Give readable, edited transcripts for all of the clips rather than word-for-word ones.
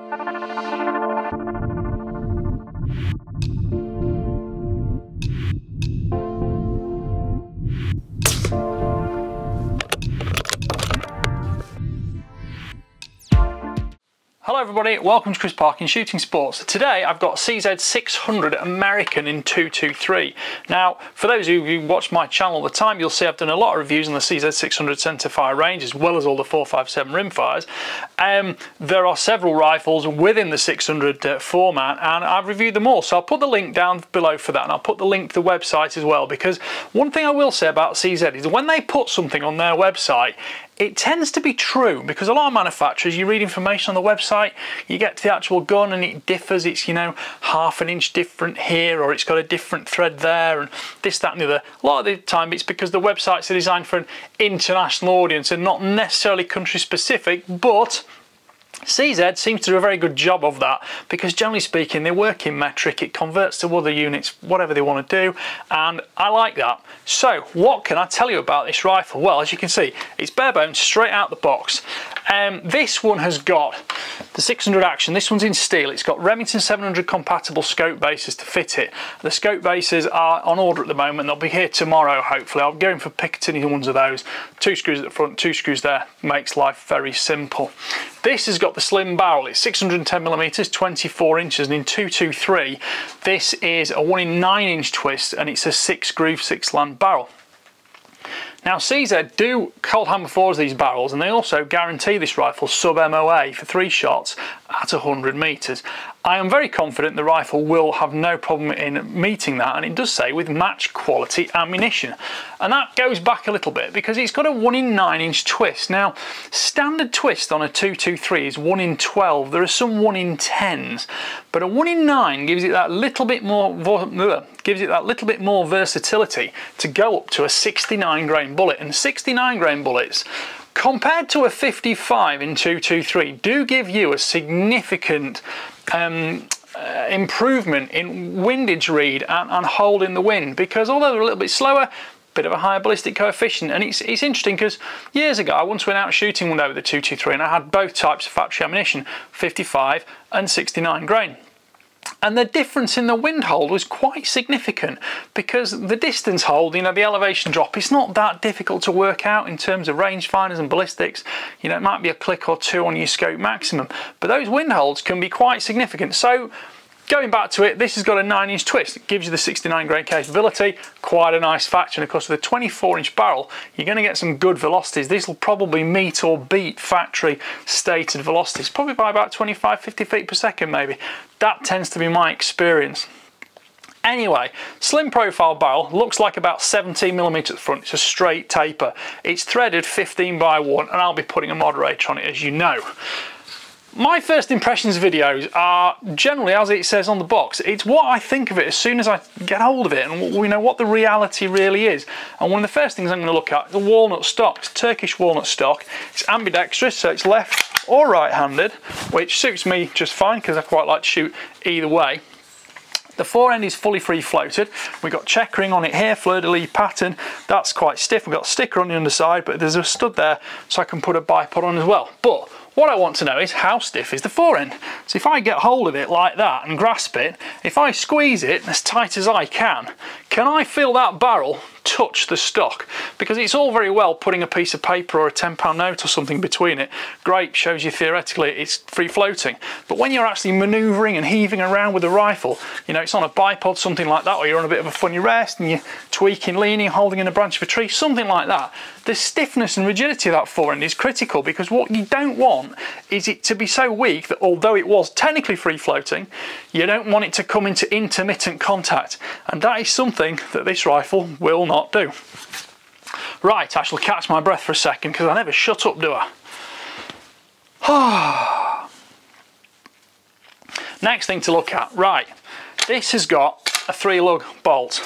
Hello everybody, welcome to Chris Parkin Shooting Sports. Today I've got CZ600 American in 223. Now, for those of you who watch my channel all the time, you'll see I've done a lot of reviews on the CZ600 centerfire range as well as all the 457 rimfires. There are several rifles within the 600 format and I've reviewed them all, so I'll put the link down below for that, and I'll put the link to the website as well, because one thing I will say about CZ is when they put something on their website, it tends to be true, because a lot of manufacturers, you read information on the website, you get to the actual gun and it differs. It's, you know, half an inch different here, or it's got a different thread there, and this, that and the other. A lot of the time it's because the websites are designed for an international audience and not necessarily country specific, but CZ seems to do a very good job of that, because generally speaking they work in metric, it converts to other units, whatever they want to do, and I like that. So what can I tell you about this rifle? Well, as you can see, it's bare bones, straight out the box. This one has got the 600 action. This one's in steel. It's got Remington 700 compatible scope bases to fit it. The scope bases are on order at the moment. They'll be here tomorrow, hopefully. I'm going for Picatinny ones of those. 2 screws at the front, 2 screws there. Makes life very simple. This has got the slim barrel. It's 610mm, 24 inches, and in 223, this is a 1 in 9 inch twist, and it's a 6 groove, 6 land barrel. Now CZ do cold hammer forge these barrels, and they also guarantee this rifle sub MOA for 3 shots at 100 meters. I am very confident the rifle will have no problem in meeting that, and it does say with match quality ammunition. And that goes back a little bit because it's got a 1 in 9 inch twist. Now, standard twist on a 223 is 1 in 12. There are some 1 in 10s, but a 1 in 9 gives it that little bit more versatility to go up to a 69 grain bullet. And 69 grain bullets, compared to a 55 in 223, do give you a significant improvement in windage read and hold in the wind, because although they're a little bit slower, bit of a higher ballistic coefficient. And it's interesting because years ago I once went out shooting one day with a 223 and I had both types of factory ammunition, 55 and 69 grain. And the difference in the wind hold was quite significant, because the distance hold, you know, the elevation drop, it's not that difficult to work out in terms of rangefinders and ballistics. You know, it might be a click or two on your scope maximum, but those wind holds can be quite significant. So going back to it, this has got a 9 inch twist. It gives you the 69 grain capability, quite a nice factor. And of course with a 24 inch barrel, you're going to get some good velocities. This will probably meet or beat factory stated velocities, probably by about 25-50 feet per second maybe. That tends to be my experience. Anyway, slim profile barrel, looks like about 17mm at the front. It's a straight taper. It's threaded 15x1, and I'll be putting a moderator on it, as you know. My first impressions videos are generally as it says on the box. It's what I think of it as soon as I get hold of it, and we know what the reality really is. And one of the first things I'm going to look at is the walnut stock. It's Turkish walnut stock. It's ambidextrous, so it's left or right-handed, which suits me just fine because I quite like to shoot either way. The fore end is fully free floated. We've got checkering on it here, fleur-de-lis pattern. That's quite stiff. We've got a sticker on the underside, but there's a stud there so I can put a bipod on as well. But what I want to know is how stiff is the fore end. So if I get hold of it like that and grasp it, if I squeeze it as tight as I can I feel that barrel touch the stock? Because it's all very well putting a piece of paper or a £10 note or something between it. Great, shows you theoretically it's free floating. But when you're actually manoeuvring and heaving around with a rifle, you know, it's on a bipod, something like that, or you're on a bit of a funny rest and you're tweaking, leaning, holding in a branch of a tree, something like that, the stiffness and rigidity of that fore end is critical, because what you don't want is it to be so weak that although it was technically free floating, you don't want it to come into intermittent contact. And that is something that this rifle will not do. Right, I shall catch my breath for a second because I never shut up, do I? Next thing to look at, right, this has got a 3-lug bolt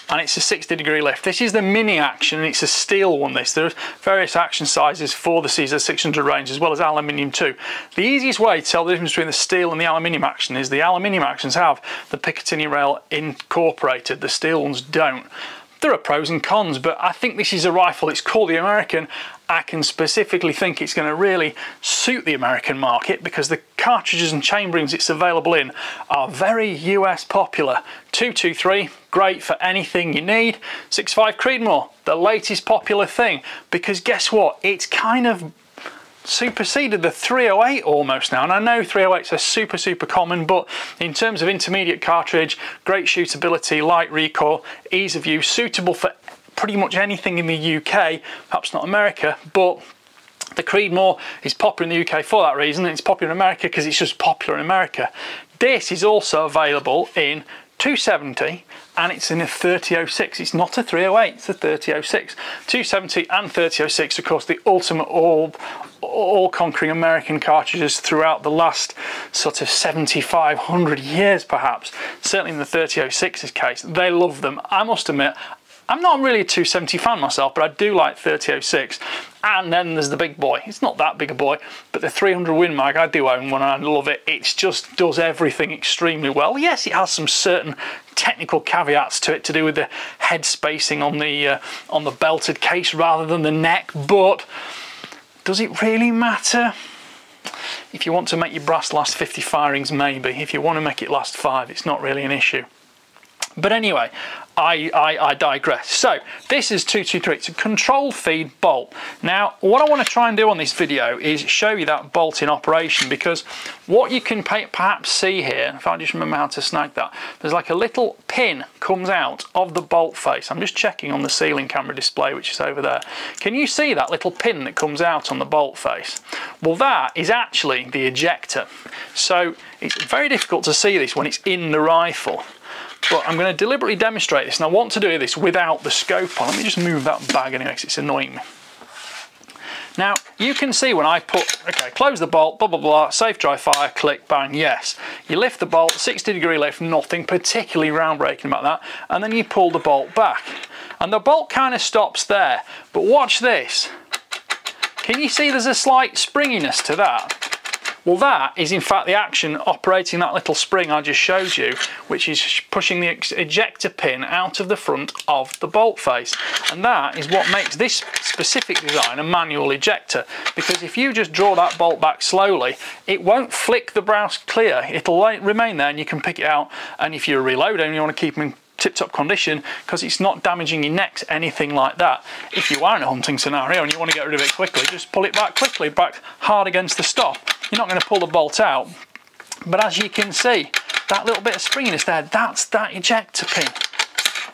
and it's a 60-degree lift. This is the mini action and it's a steel one. There are various action sizes for the CZ600 range as well as aluminium too. The easiest way to tell the difference between the steel and the aluminium action is the aluminium actions have the Picatinny rail incorporated, the steel ones don't. There are pros and cons, but I think this is a rifle, it's called the American. I can specifically think it's going to really suit the American market because the cartridges and chamberings it's available in are very US popular. 223, great for anything you need. 6.5 Creedmoor, the latest popular thing, because guess what? It's kind of superseded the 308 almost now, and I know 308s are super common, but in terms of intermediate cartridge, great shootability, light recoil, ease of use, suitable for pretty much anything in the UK, perhaps not America, but the Creedmoor is popular in the UK for that reason, and it's popular in America because it's just popular in America. This is also available in 270 and it's in a 3006. It's not a 308, it's a 3006. 270 and 3006, of course, the ultimate all-conquering American cartridges throughout the last sort of 7,500 years perhaps. Certainly in the 3006's case, they love them. I must admit, I'm not really a 270 fan myself, but I do like 3006. And then there's the big boy. It's not that big a boy, but the 300 Win Mag, I do own one and I love it. It just does everything extremely well. Yes, it has some certain technical caveats to it to do with the head spacing on the belted case rather than the neck, but does it really matter? If you want to make your brass last 50 firings, maybe. If you want to make it last 5, it's not really an issue. But anyway, I digress. So this is 223. It's a controlled feed bolt. Now what I want to try and do on this video is show you that bolt in operation, because what you can perhaps see here, if I just remember how to snag that, there's like a little pin comes out of the bolt face. I'm just checking on the ceiling camera display, which is over there. Can you see that little pin that comes out on the bolt face? Well, that is actually the ejector. So it's very difficult to see this when it's in the rifle. But I'm going to deliberately demonstrate this, and I want to do this without the scope on. Let me just move that bag anyway, because it's annoying me. Now, you can see when I close the bolt, blah, blah, blah, safe dry fire, click, bang, yes. You lift the bolt, 60-degree lift, nothing particularly groundbreaking about that, and then you pull the bolt back. And the bolt kind of stops there, but watch this. Can you see there's a slight springiness to that? Well, that is in fact the action operating that little spring I just showed you, which is pushing the ejector pin out of the front of the bolt face. And that is what makes this specific design a manual ejector, because if you just draw that bolt back slowly, it won't flick the brass clear. It'll remain there and you can pick it out, and if you're reloading and you want to keep them in tip-top condition, because it's not damaging your necks, anything like that. If you are in a hunting scenario and you want to get rid of it quickly, just pull it back quickly, back hard against the stop. You're not going to pull the bolt out, but as you can see, that little bit of springiness there, that's that ejector pin.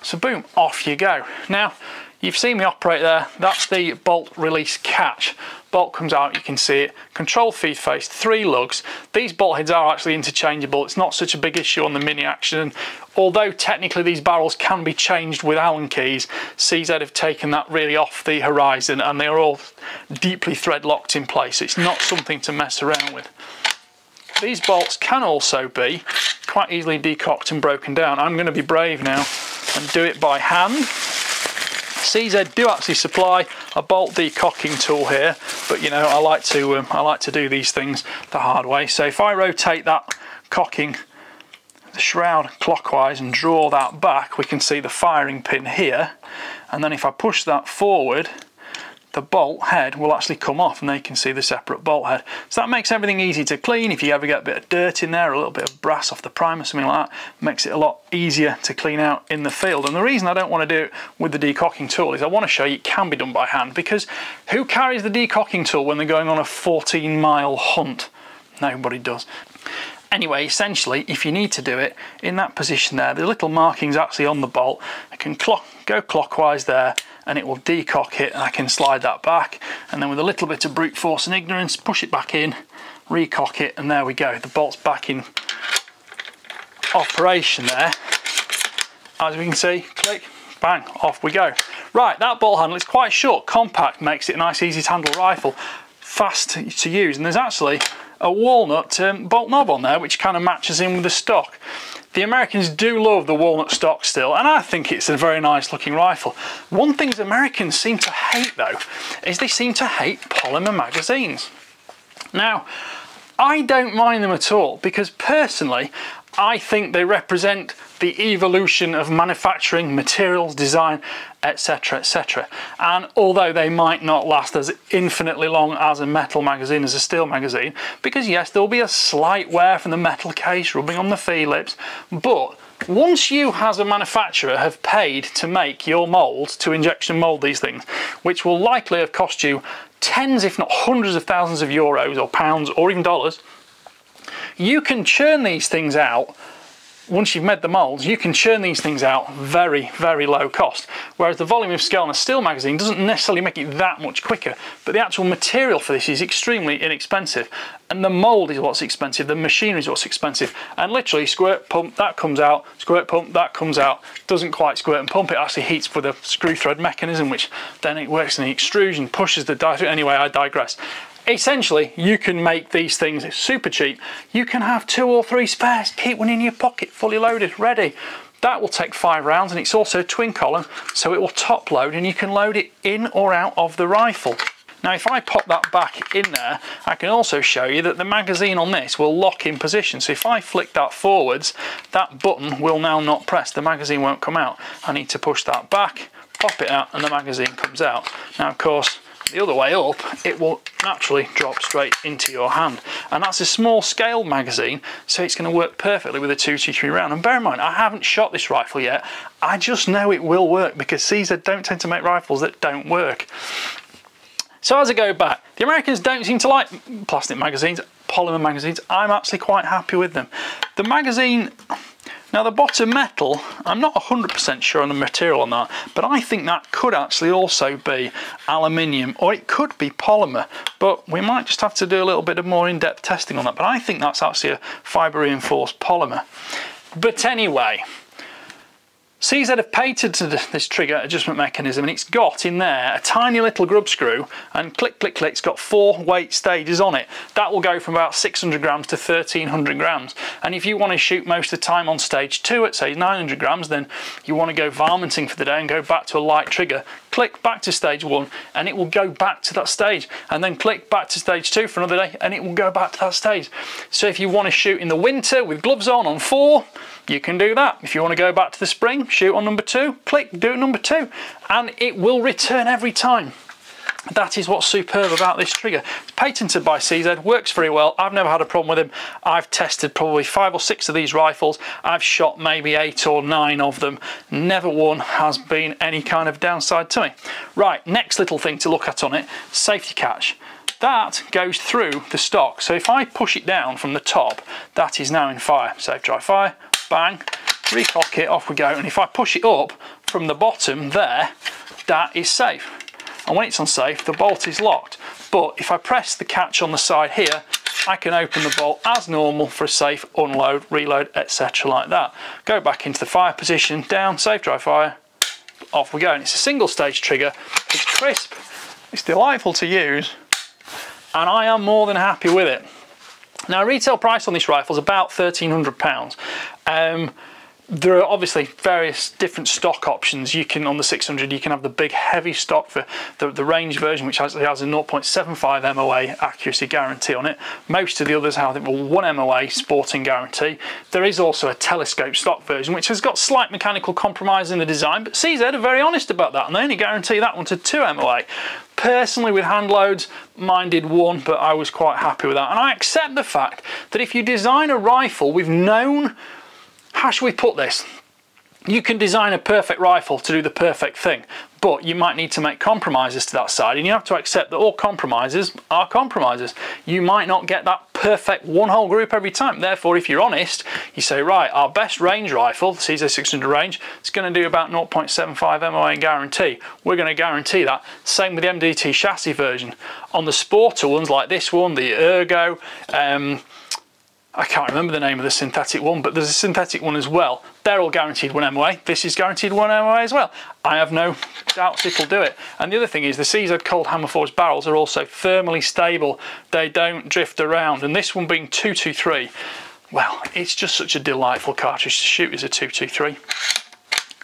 So boom, off you go. Now, you've seen me operate there, that's the bolt release catch. Bolt comes out, you can see it. Control feed face, 3 lugs. These bolt heads are actually interchangeable. It's not such a big issue on the mini action. Although technically these barrels can be changed with Allen keys, CZ have taken that really off the horizon and they are all deeply thread locked in place. It's not something to mess around with. These bolts can also be quite easily decocked and broken down. I'm going to be brave now and do it by hand. CZ do actually supply a bolt decocking tool here, but you know, I like to do these things the hard way. So if I rotate that cocking, the shroud clockwise, and draw that back, we can see the firing pin here, and then if I push that forward, the bolt head will actually come off and they can see the separate bolt head. So that makes everything easy to clean. If you ever get a bit of dirt in there, a little bit of brass off the primer, something like that, makes it a lot easier to clean out in the field. And the reason I don't want to do it with the decocking tool is I want to show you it can be done by hand, because who carries the decocking tool when they're going on a 14-mile hunt? Nobody does. Anyway, essentially, if you need to do it in that position there, the little markings actually on the bolt, I can go clockwise there and it will decock it, and I can slide that back, and then with a little bit of brute force and ignorance, push it back in, recock it, and there we go. The bolt's back in operation there. As we can see, click, bang, off we go. Right, that bolt handle is quite short, compact, makes it a nice, easy to handle rifle, fast to use, and there's actually a walnut bolt knob on there which kind of matches in with the stock. The Americans do love the walnut stock still, and I think it's a very nice looking rifle. One thing the Americans seem to hate though is they seem to hate polymer magazines. Now, I don't mind them at all, because personally I think they represent the evolution of manufacturing, materials, design, etc, etc. And although they might not last as infinitely long as a metal magazine, as a steel magazine, because yes, there'll be a slight wear from the metal case rubbing on the Phillips, but once you as a manufacturer have paid to make your molds, to injection mold these things, which will likely have cost you tens if not hundreds of thousands of euros or pounds or even dollars, you can churn these things out. Once you've made the molds, you can churn these things out very, very low cost. Whereas the volume of scale on a steel magazine doesn't necessarily make it that much quicker, but the actual material for this is extremely inexpensive. And the mold is what's expensive, the machinery is what's expensive. And literally squirt, pump, that comes out, squirt, pump, that comes out. Doesn't quite squirt and pump, it actually heats with a screw thread mechanism, which then it works in the extrusion, pushes the die through. Anyway, I digress. Essentially, you can make these things super cheap. You can have 2 or 3 spares, keep one in your pocket, fully loaded, ready. That will take 5 rounds, and it's also twin column, so it will top load and you can load it in or out of the rifle. Now if I pop that back in there, I can also show you that the magazine on this will lock in position. So if I flick that forwards, that button will now not press, the magazine won't come out. I need to push that back, pop it out, and the magazine comes out. Now of course, the other way up, it will naturally drop straight into your hand. And that's a small scale magazine, so it's going to work perfectly with a 223 round. And bear in mind, I haven't shot this rifle yet. I just know it will work, because CZ don't tend to make rifles that don't work. So as I go back, the Americans don't seem to like plastic magazines, polymer magazines. I'm actually quite happy with them. The magazine, now the bottom metal, I'm not 100% sure on the material on that, but I think that could actually also be aluminium, or it could be polymer, but we might just have to do a little bit of more in-depth testing on that. But I think that's actually a fibre reinforced polymer. But anyway, CZ have patented this trigger adjustment mechanism, and it's got in there a tiny little grub screw, and click, click, click, it's got 4 weight stages on it. That will go from about 600 grams to 1300 grams. And if you want to shoot most of the time on stage 2 at say 900 grams, then you want to go varminting for the day and go back to a light trigger, click back to stage 1 and it will go back to that stage, and then click back to stage 2 for another day and it will go back to that stage. So if you want to shoot in the winter with gloves on 4, you can do that. If you want to go back to the spring, shoot on number 2, click, do number 2, and it will return every time. That is what's superb about this trigger. It's patented by CZ, works very well. I've never had a problem with him. I've tested probably 5 or 6 of these rifles. I've shot maybe 8 or 9 of them. Never one has been any kind of downside to me. Right, next little thing to look at on it, safety catch. That goes through the stock. So if I push it down from the top, that is now in fire. Safe, dry, fire, bang, recock it, off we go. And if I push it up from the bottom there, that is safe. And when it's unsafe, the bolt is locked. But if I press the catch on the side here, I can open the bolt as normal for a safe unload, reload, etc. like that. Go back into the fire position, down, safe, dry, fire, off we go. And it's a single stage trigger, it's crisp, it's delightful to use, and I am more than happy with it. Now retail price on this rifle is about £1,300. There are obviously various different stock options. You can, on the 600, you can have the big heavy stock for the range version, which actually has a 0.75 MOA accuracy guarantee on it. Most of the others have, I think, 1 MOA sporting guarantee. There is also a telescope stock version, which has got slight mechanical compromise in the design, but CZ are very honest about that, and they only guarantee that one to 2 MOA. Personally, with hand loads, mine did 1, but I was quite happy with that. And I accept the fact that if you design a rifle with known, how should we put this? You can design a perfect rifle to do the perfect thing, but you might need to make compromises to that side, and you have to accept that all compromises are compromises. You might not get that perfect one-hole group every time. Therefore, if you're honest, you say, right, our best range rifle, the CZ600 range, it's going to do about 0.75 MOA guarantee. We're going to guarantee that. Same with the MDT chassis version. On the sporter ones like this one, the Ergo, I can't remember the name of the synthetic one, but there's a synthetic one as well. They're all guaranteed 1 MOA. This is guaranteed 1 MOA as well. I have no doubts it'll do it. And the other thing is the CZ cold hammer forged barrels are also thermally stable. They don't drift around. And this one being 223, well, it's just such a delightful cartridge to shoot as a 223.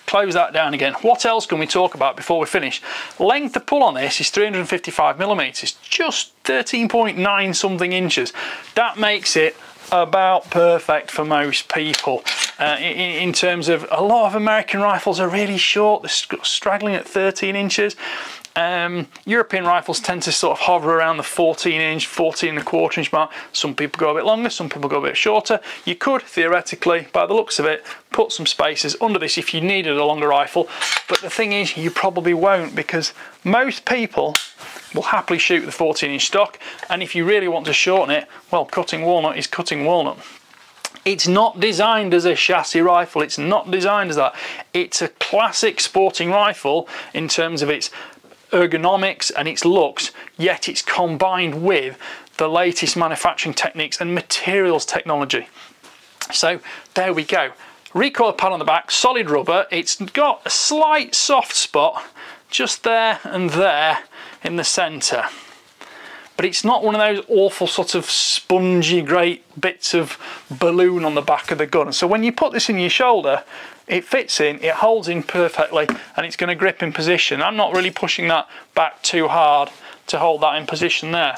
close that down again. What else can we talk about before we finish? Length of pull on this is 355mm, just 13.9 something inches. That makes it about perfect for most people. In terms of, a lot of American rifles are really short, they're straggling at 13 inches. European rifles tend to sort of hover around the 14 inch, 14 and a quarter inch mark. Some people go a bit longer, some people go a bit shorter. You could theoretically, by the looks of it, put some spacers under this if you needed a longer rifle, but the thing is, you probably won't, because most people will happily shoot the 14 inch stock, and if you really want to shorten it, well, cutting walnut is cutting walnut. It's not designed as a chassis rifle, it's not designed as that. It's a classic sporting rifle in terms of its ergonomics and its looks, yet it's combined with the latest manufacturing techniques and materials technology. So there we go. Recoil pad on the back, solid rubber. It's got a slight soft spot just there and there in the centre, but it's not one of those awful sort of spongy great bits of balloon on the back of the gun. So when you put this in your shoulder, it fits in, it holds in perfectly, and it's going to grip in position. I'm not really pushing that back too hard to hold that in position there.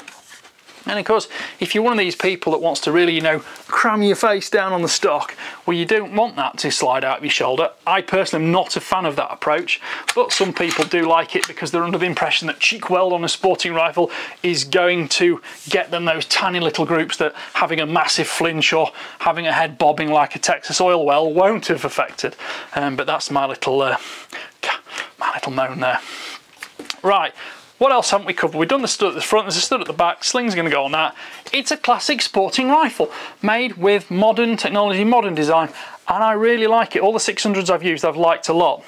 And of course, if you're one of these people that wants to really, you know, cram your face down on the stock, well, you don't want that to slide out of your shoulder. I personally am not a fan of that approach, but some people do like it because they're under the impression that cheek weld on a sporting rifle is going to get them those tiny little groups that having a massive flinch or having a head bobbing like a Texas oil well won't have affected. But that's my little moan there. Right. What else haven't we covered? We've done the stud at the front, there's a stud at the back, sling's going to go on that. It's a classic sporting rifle, made with modern technology, modern design, and I really like it. All the 600s I've used, I've liked a lot.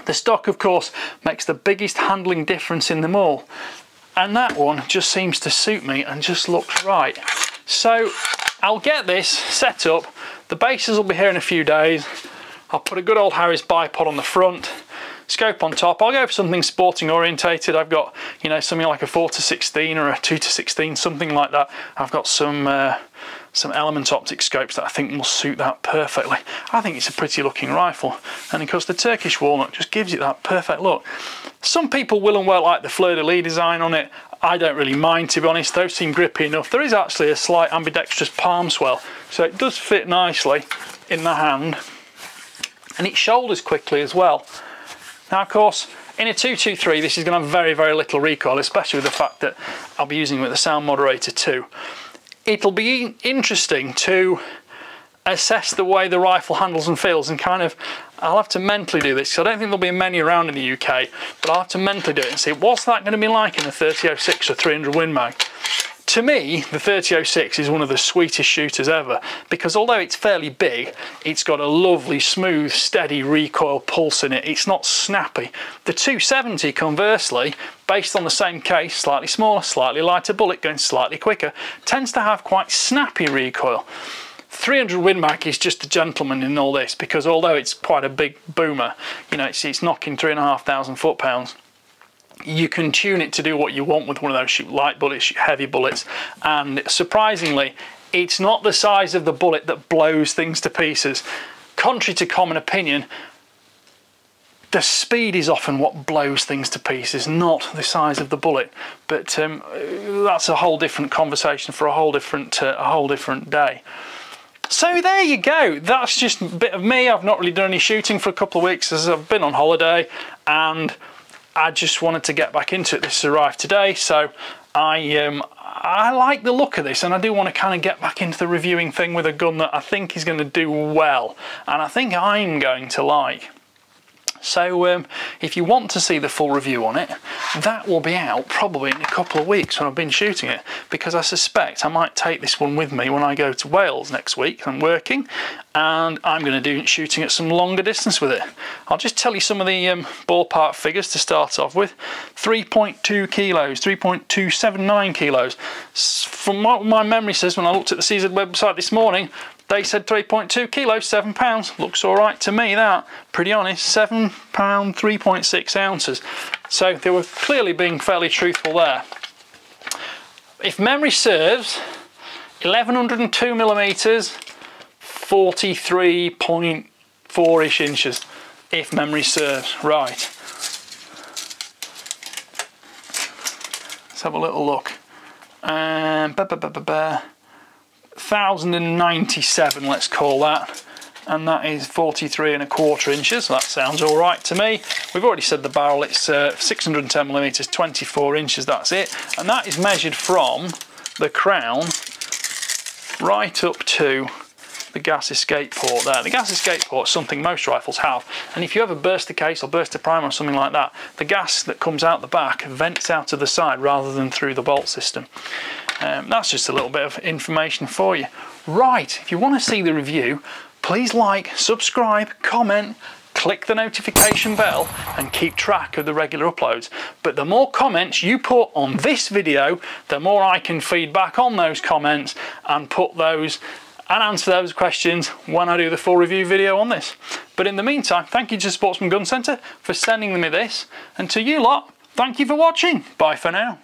The stock, of course, makes the biggest handling difference in them all. And that one just seems to suit me and just looks right. So I'll get this set up. The bases will be here in a few days. I'll put a good old Harris bipod on the front. Scope on top. I'll go for something sporting orientated. I've got, you know, something like a 4-16 or a 2-16, something like that. I've got some Element optic scopes that I think will suit that perfectly. I think it's a pretty looking rifle, and of course the Turkish walnut just gives it that perfect look. Some people will and won't like the fleur-de-lis design on it. I don't really mind, to be honest. Those seem grippy enough. There is actually a slight ambidextrous palm swell, so it does fit nicely in the hand, and it shoulders quickly as well. Now, of course, in a 223, this is going to have very, very little recoil, especially with the fact that I'll be using it with a sound moderator too. It'll be interesting to assess the way the rifle handles and feels, and kind of, I'll have to mentally do this, because I don't think there'll be many around in the UK, but I'll have to mentally do it and see what's that going to be like in a 30-06 or 300 Win Mag. To me, the 30-06 is one of the sweetest shooters ever, because although it's fairly big, it's got a lovely, smooth, steady recoil pulse in it. It's not snappy. The 270, conversely, based on the same case, slightly smaller, slightly lighter bullet, going slightly quicker, tends to have quite snappy recoil. 300 Win Mag is just a gentleman in all this, because although it's quite a big boomer, you know, it's knocking 3,500 foot-pounds. You can tune it to do what you want with one of those. Shoot light bullets, shoot heavy bullets, and surprisingly, it's not the size of the bullet that blows things to pieces. Contrary to common opinion, the speed is often what blows things to pieces, not the size of the bullet. But that's a whole different conversation for a whole different day. So there you go. That's just a bit of me. I've not really done any shooting for a couple of weeks as I've been on holiday, and I just wanted to get back into it. This arrived today, so I like the look of this, and I do want to kind of get back into the reviewing thing with a gun that I think is going to do well, and I think I'm going to like. So if you want to see the full review on it, that will be out probably in a couple of weeks when I've been shooting it, because I suspect I might take this one with me when I go to Wales next week. I'm working, and I'm going to do shooting at some longer distance with it. I'll just tell you some of the ballpark figures to start off with. 3.2 kilos, 3.279 kilos. From what my memory says, when I looked at the CZ website this morning, they said 3.2 kilos, 7 pounds. Looks all right to me, that. Pretty honest, 7 pound, 3.6 ounces. So they were clearly being fairly truthful there. If memory serves, 1102 millimeters, 43.4-ish inches. if memory serves. Right. Let's have a little look. 1097, let's call that. And that is 43¼ inches. That sounds all right to me. We've already said the barrel, it's 610mm, 24 inches, that's it. And that is measured from the crown right up to the gas escape port there. The gas escape port is something most rifles have, and if you ever burst the case or burst a primer or something like that, the gas that comes out the back vents out to the side rather than through the bolt system. That's just a little bit of information for you. Right, if you want to see the review, please like, subscribe, comment, click the notification bell and keep track of the regular uploads. But the more comments you put on this video, the more I can feed back on those comments and put those and answer those questions when I do the full review video on this. But in the meantime, thank you to Sportsman Gun Centre for sending me this, and to you lot, thank you for watching. Bye for now.